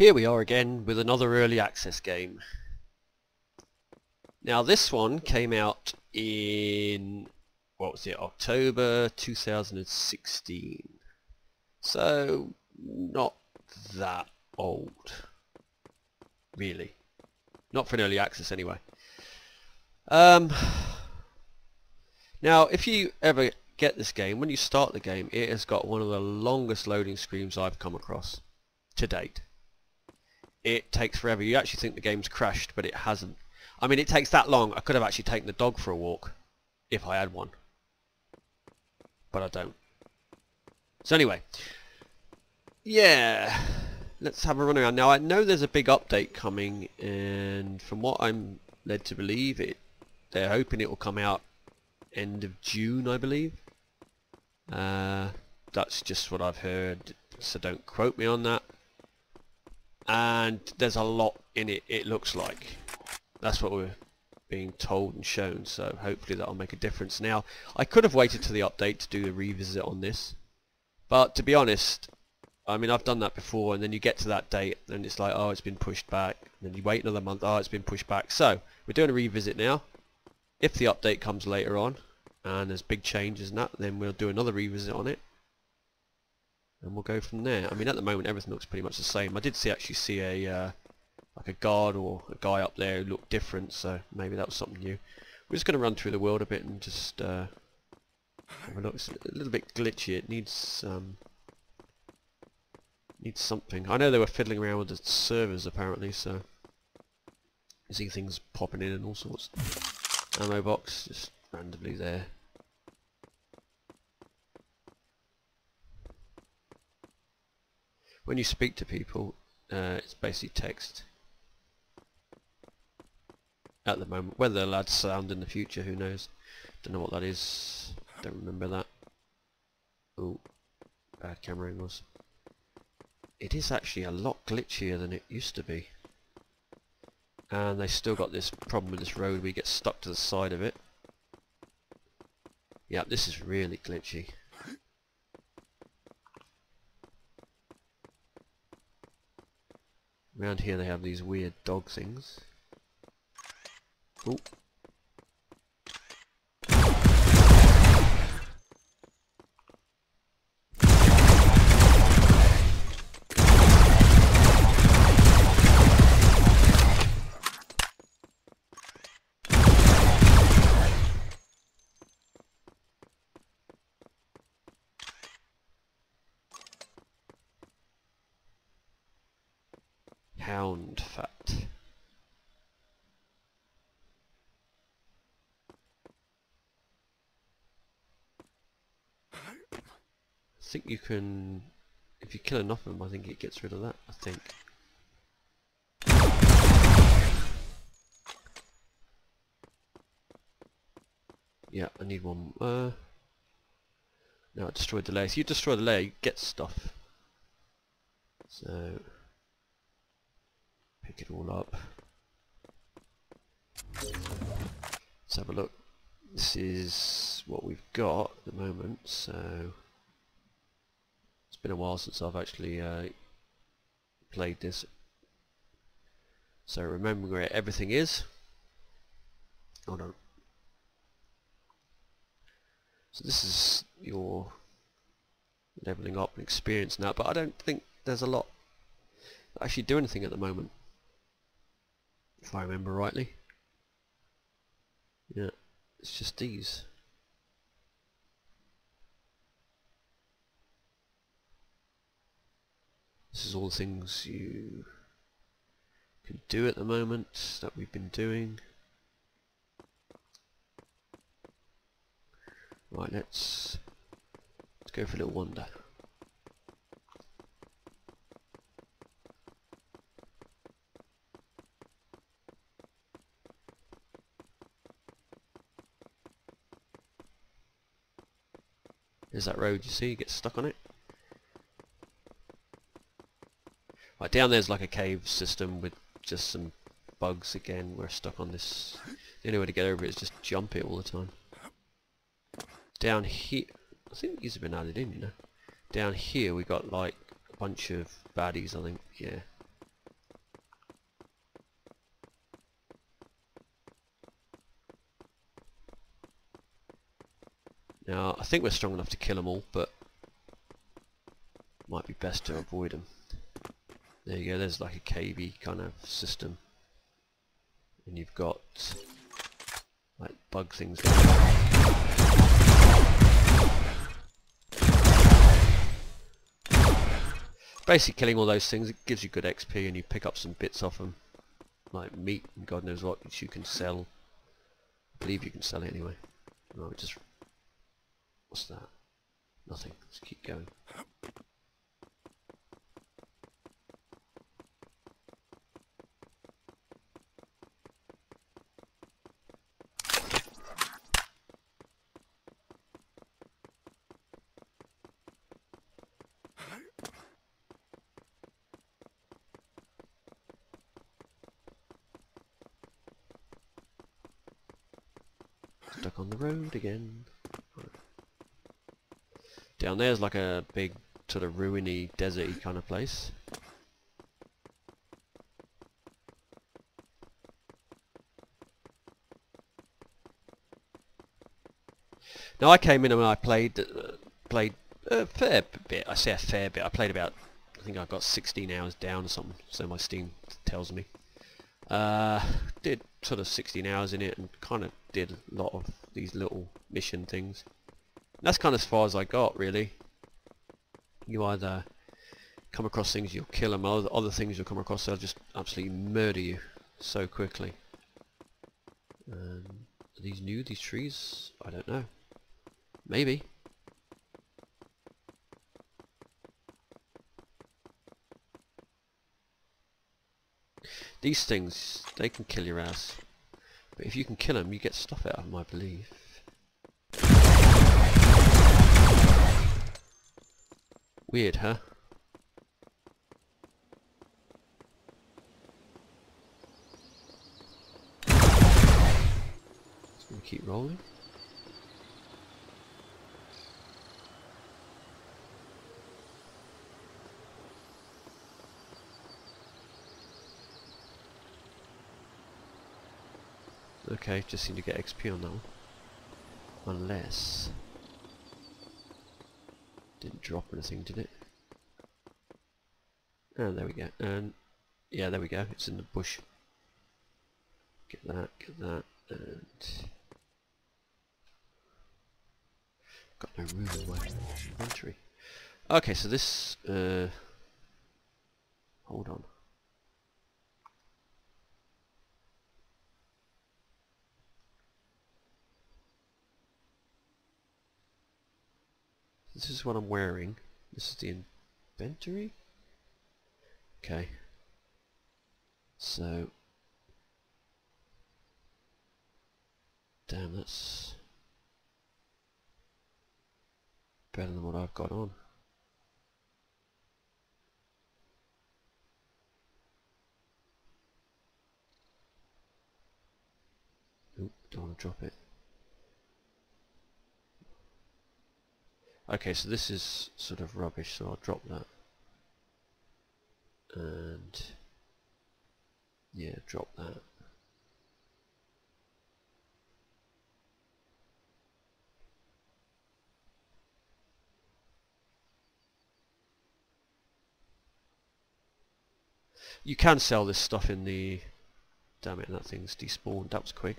Here we are again with another early access game. Now this one came out in, what was it, October 2016. So not that old, really. Not for an early access anyway. Now if you ever get this game, when you start the game, it has got one of the longest loading screens I've come across to date. It takes forever. You actually think the game's crashed, but it hasn't. I mean, it takes that long. I could have actually taken the dog for a walk if I had one, but I don't. So anyway, yeah, let's have a run around. Now I know there's a big update coming, and from what I'm led to believe, they're hoping it will come out end of June, I believe. That's just what I've heard, so don't quote me on that. And there's a lot in it, it looks like. That's what we're being told and shown, so hopefully that'll make a difference. Now, I could have waited to the update to do a revisit on this, but to be honest, I mean, I've done that before, and then you get to that date and it's like, oh, it's been pushed back, and then you wait another month, oh, it's been pushed back. So we're doing a revisit now. If the update comes later on and there's big changes and that, then we'll do another revisit on it, and we'll go from there. I mean, at the moment everything looks pretty much the same. I did actually see a like a guard or a guy up there who looked different, so maybe that was something new. We're just going to run through the world a bit and just have a look. It's a little bit glitchy. It needs something. I know they were fiddling around with the servers apparently, so you see things popping in and all sorts. Ammo box just randomly there. When you speak to people, it's basically text at the moment. Whether they'll add sound in the future, who knows? Don't know what that is. Don't remember that. Oh, bad camera angles. It is actually a lot glitchier than it used to be. And they still got this problem with this road where you get stuck to the side of it. Yeah, this is really glitchy. Around here they have these weird dog things. Ooh. Hound fat. I think you can, if you kill enough of them, I think it gets rid of that, I think. Yeah, I need one. No, I destroyed the layer. So you destroy the layer, you get stuff. So pick it all up. Let's have a look. This is what we've got at the moment, so it's been a while since I've actually played this. So remember where everything is. Hold on. So this is your leveling up and experience now, but I don't think there's a lot that actually do anything at the moment, if I remember rightly. Yeah, it's just these. This is all the things you can do at the moment that we've been doing. Right, let's go for a little wander. There's that road, you see, you get stuck on it. Right, down there's like a cave system with just some bugs again. We're stuck on this. The only way to get over it is just jump it all the time. Down here, I think these have been added in, you know. Down here we got like a bunch of baddies, I think, yeah. Now, I think we're strong enough to kill them all, but might be best to avoid them. There you go, there's like a cavey kind of system. And you've got like bug things going on. Basically killing all those things, it gives you good XP and you pick up some bits off them. Like meat and God knows what, which you can sell. I believe you can sell it anyway. No, just... What's that? Nothing. Let's keep going. Stuck on the road again. Down there's like a big sort of ruiny, deserty kind of place. Now I came in and I played a fair bit. I say a fair bit. I played about, I think I got 16 hours down or something, so my Steam tells me. Did sort of 16 hours in it and kind of did a lot of these little mission things. And that's kind of as far as I got, really. You either come across things, you'll kill them, other things you'll come across, they'll just absolutely murder you so quickly. Are these new, these trees? I don't know. Maybe. These things, they can kill your ass. But if you can kill them, you get stuff out of them, I believe. Weird, huh? Just gonna keep rolling. Okay, just seem to get XP on that one. Unless... Didn't drop anything, did it? Oh, there we go. And yeah, there we go. It's in the bush. Get that, and... Got no room in my inventory. Okay, so this... Hold on. This is what I'm wearing. This is the inventory. Okay. So. Damn, that's better than what I've got on. Oop, don't want to drop it. Okay, so this is sort of rubbish, so I'll drop that. And yeah, drop that. You can sell this stuff in the... Damn it, that thing's despawned. That was quick.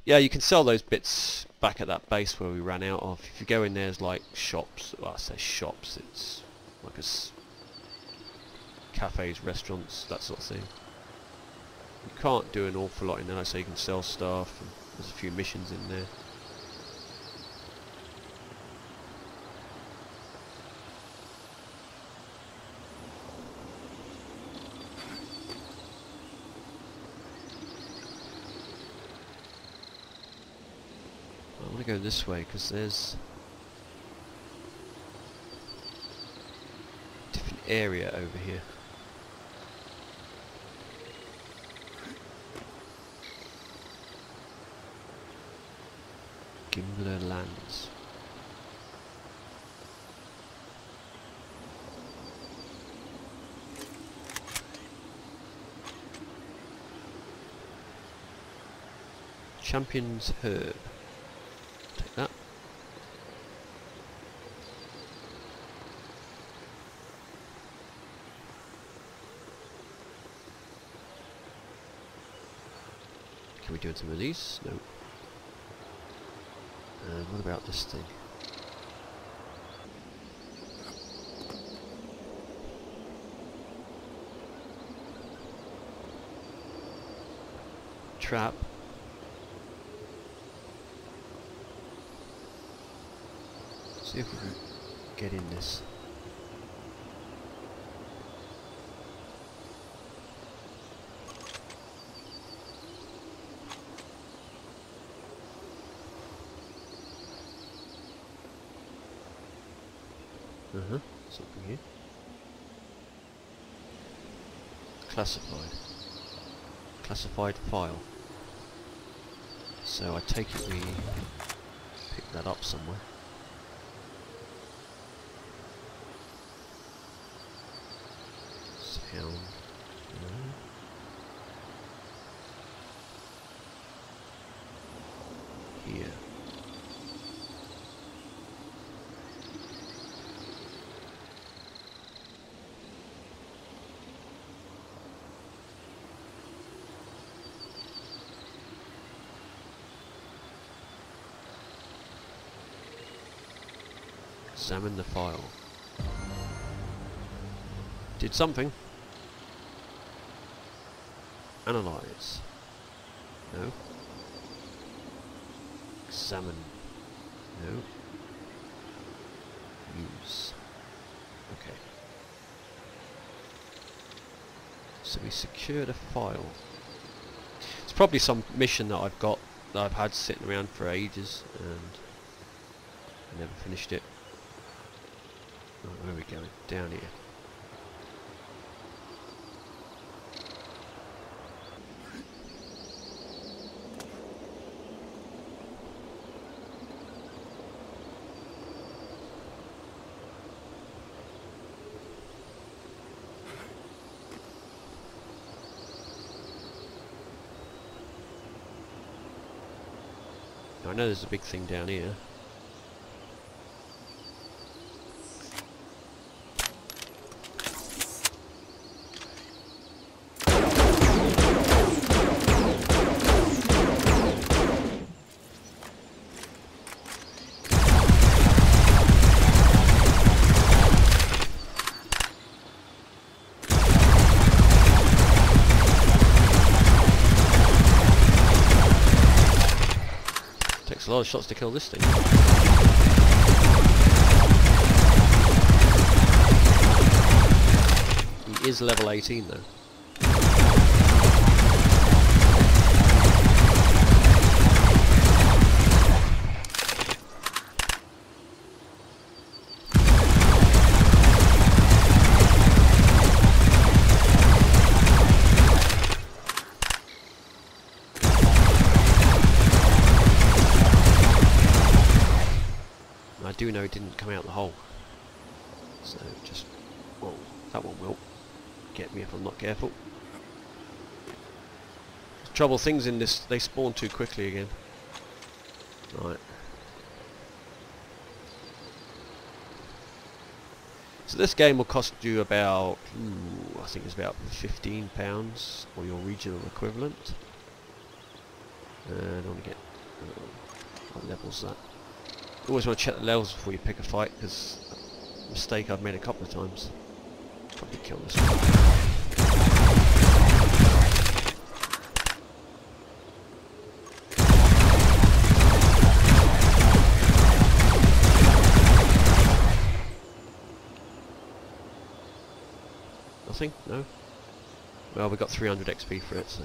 Yeah, you can sell those bits back at that base where we ran out of. If you go in, there's like shops. Well, I say shops. It's like cafes, restaurants, that sort of thing. You can't do an awful lot in there, so you can sell stuff. And there's a few missions in there. I want to go this way because there's a different area over here. Gimbler Lands. Champion's Herb. Take that. Can we do some of these? No. And what about this thing? Trap. See if we can get in this. Something here. Classified. Classified file. So I take it we pick that up somewhere. Sound. No. Here. Examine the file. Did something. Analyze. No. Examine. No. Use. Okay. So we secured a file. It's probably some mission that I've got that I've had sitting around for ages and I never finished it. Oh, where are we going? Down here. Now, I know there's a big thing down here. Takes a lot of shots to kill this thing. He is level 18 though. I do know it didn't come out the hole, so just, well, that one will get me if I'm not careful. Trouble, things in this, they spawn too quickly again. Right. So this game will cost you about, I think it's about £15 or your regional equivalent. And I want to get, what level's that? You always want to check the levels before you pick a fight, because a mistake I've made a couple of times. Probably kill this one. Nothing? No? Well, we got 300 XP for it, so...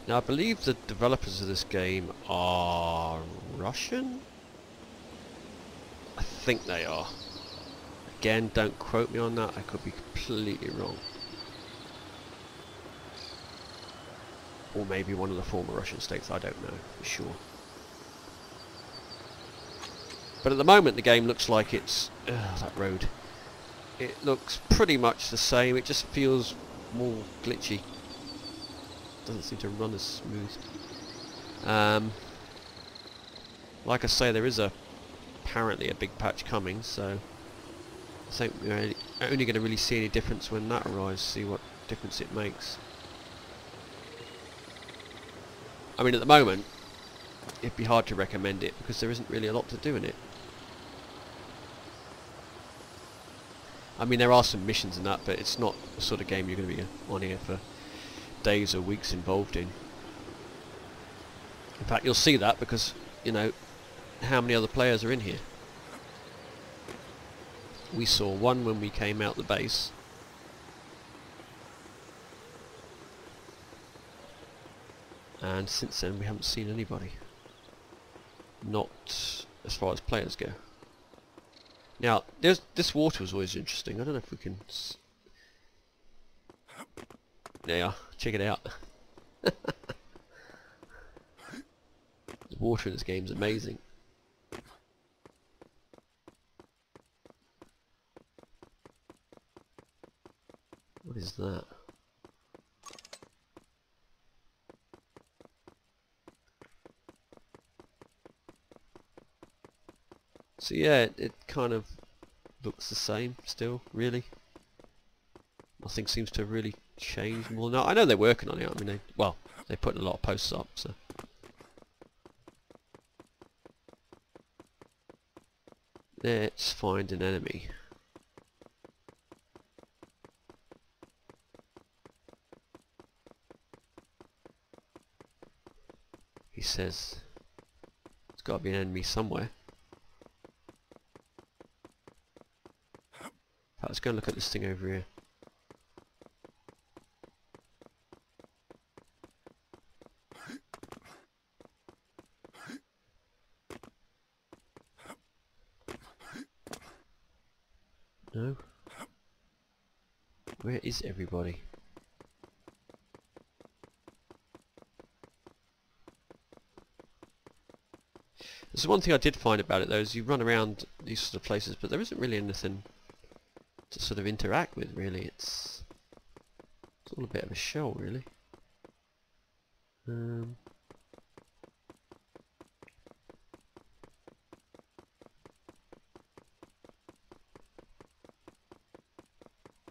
Now I believe the developers of this game are Russian? I think they are. Again, don't quote me on that, I could be completely wrong. Or maybe one of the former Russian states, I don't know for sure. But at the moment the game looks like it's... that road. It looks pretty much the same, it just feels more glitchy. Doesn't seem to run as smooth. Like I say, there is apparently a big patch coming, so I think we only going to really see any difference when that arrives, see what difference it makes. I mean, at the moment, it'd be hard to recommend it because there isn't really a lot to do in it. I mean, there are some missions and that, but it's not the sort of game you're going to be on here for days or weeks involved in. In fact, you'll see that because, you know, how many other players are in here. We saw one when we came out the base. And since then we haven't seen anybody. Not as far as players go. Now, this water was always interesting. I don't know if we can... There you are. Check it out. The water in this game is amazing. What is that? So yeah, it kind of looks the same still, really. Nothing seems to have really changed more. Now I know they're working on it. I mean, they put a lot of posts up. So let's find an enemy. He says there's got to be an enemy somewhere. Let's go and look at this thing over here. No? Where is everybody? There's one thing I did find about it though, is you run around these sort of places, but there isn't really anything to sort of interact with, really. It's all a bit of a show, really.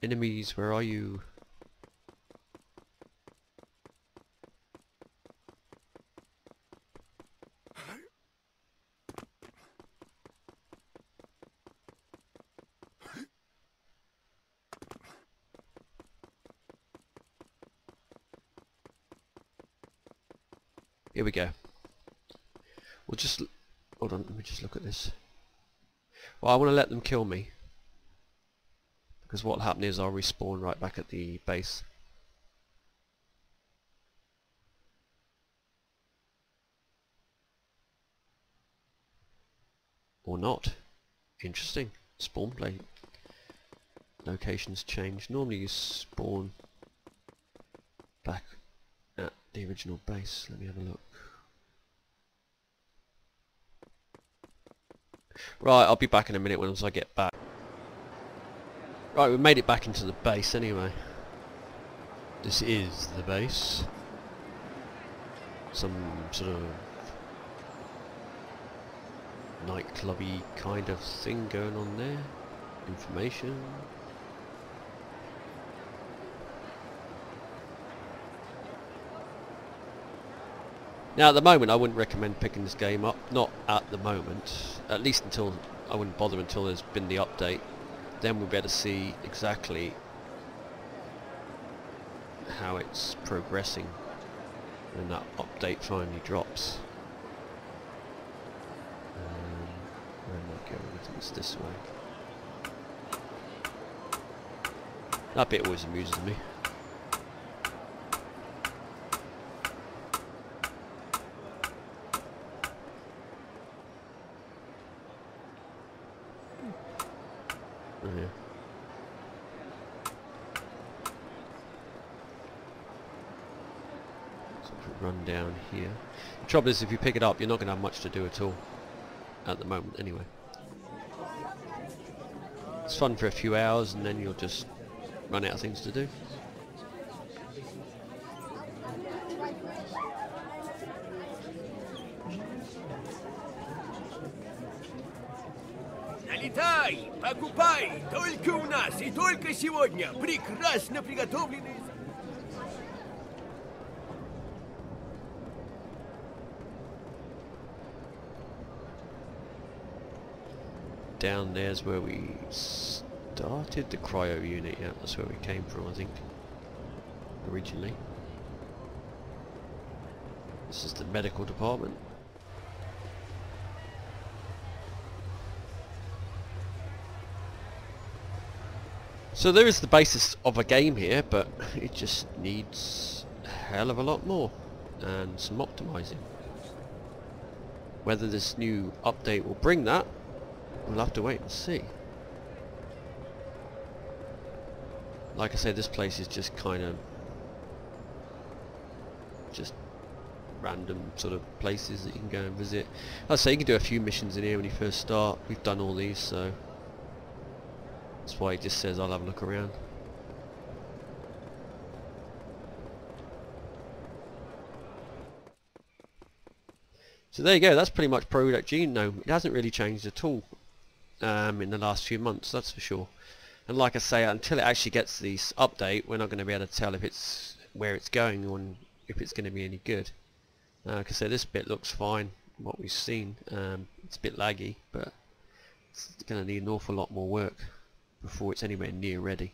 Enemies, where are you? Here we go. We'll just... Hold on, let me just look at this. Well, I want to let them kill me. Because what'll happen is I'll respawn right back at the base. Or not. Interesting. Spawn plate. Locations change. Normally you spawn back at the original base. Let me have a look. Right, I'll be back in a minute once I get back. Right, we made it back into the base anyway. This is the base. Some sort of nightclubby kind of thing going on there. Information. Now at the moment I wouldn't recommend picking this game up. Not at the moment. At least until... I wouldn't bother until there's been the update. Then we'll be able to see exactly how it's progressing when that update finally drops. Where am I going? I think it's this way. That bit always amuses me. Oh, yeah. So if we run down here. The trouble is if you pick it up you're not going to have much to do at all. At the moment anyway. It's fun for a few hours and then you'll just run out of things to do. Залетай, покупай, только у нас и только сегодня. Прекрасно приготовленные. Down there's where we started the cryo unit. Yeah, that's where we came from, I think, originally. This is the medical department. So there is the basis of a game here, but it just needs a hell of a lot more and some optimizing. Whether this new update will bring that, we'll have to wait and see. Like I say, this place is just kind of just random sort of places that you can go and visit. I'd say you can do a few missions in here when you first start. We've done all these, so that's why it just says I'll have a look around. So there you go, that's pretty much Project Genom. It hasn't really changed at all in the last few months, that's for sure. And like I say, until it actually gets this update, we're not going to be able to tell if it's where it's going or if it's going to be any good. Like I say, this bit looks fine, what we've seen. It's a bit laggy, but it's going to need an awful lot more work before it's anywhere near ready.